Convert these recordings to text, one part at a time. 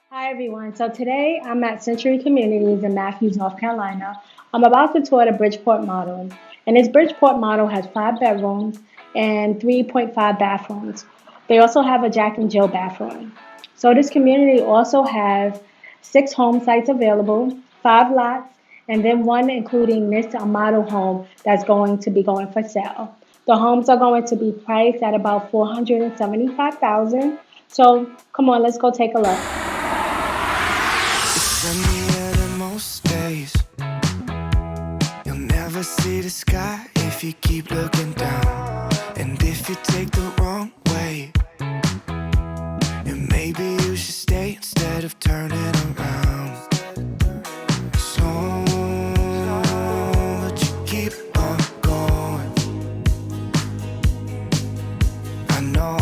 Hi everyone. So today I'm at Century Communities in Matthews, North Carolina. I'm about to tour the Bridgeport model. And this Bridgeport model has 5 bedrooms and 3.5 bathrooms. They also have a Jack and Jill bathroom. So this community also has 6 home sites available, 5 lots, and then one including this model home that's going to be going for sale. The homes are going to be priced at about $475,000. So come on, let's go take a look. It's sunnier than most days. You'll never see the sky if you keep looking down. And if you take the wrong way, and maybe you should stay instead of turning around. So, but you keep on going. I know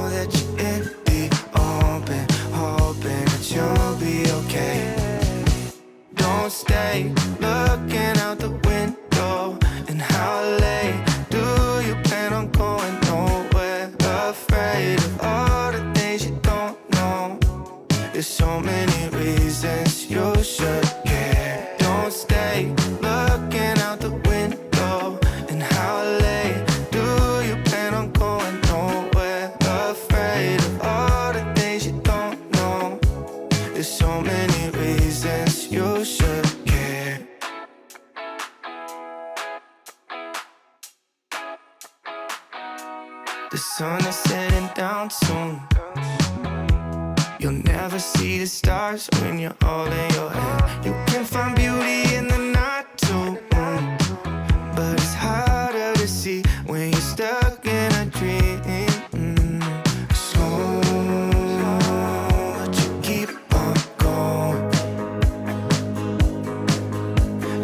that you're in the open, hoping that you'll be okay. Don't stay looking out the window. And how late do you plan on going? Nowhere, afraid of all the things you don't know. There's so many reasons you should care. Don't stay looking out the window. And how late do you plan on going? Nowhere, afraid of all the things you don't know. There's so many reasons you should care. The sun is setting down soon. You'll never see the stars when you're holding your hand. You can find beauty in the night too, but it's harder to see when you're stuck in a dream. So, but you keep on going.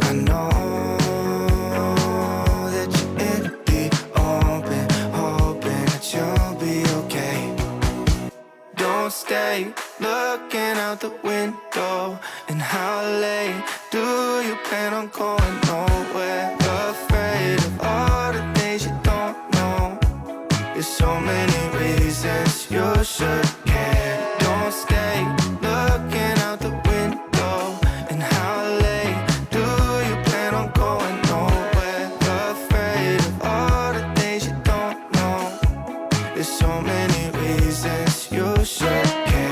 I know that you're in the open, hoping that you'll be okay. Don't stay looking out the window. And how late do you plan on going? Nowhere, afraid of all the things you don't know. There's so many reasons you should care. Don't stay looking out the window. And how late do you plan on going? Nowhere, afraid of all the things you don't know. There's so many reasons you should care.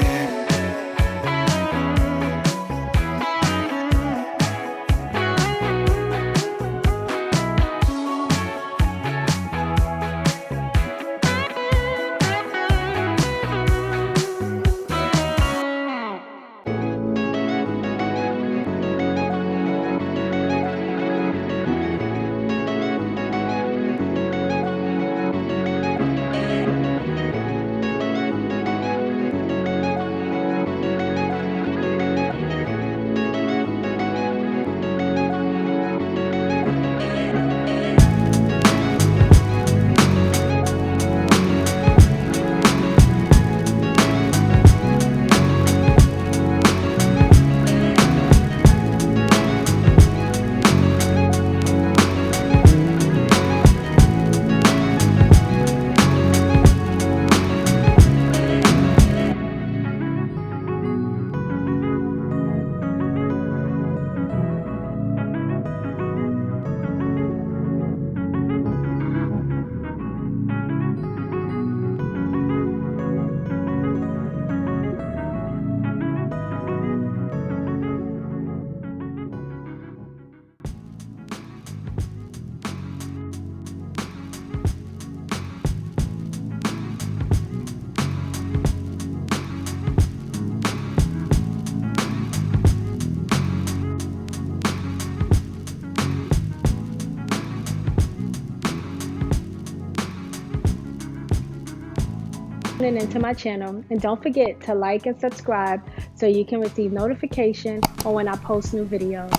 Tuning into my channel, and don't forget to like and subscribe so you can receive notification on when I post new videos.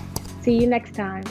See you next time.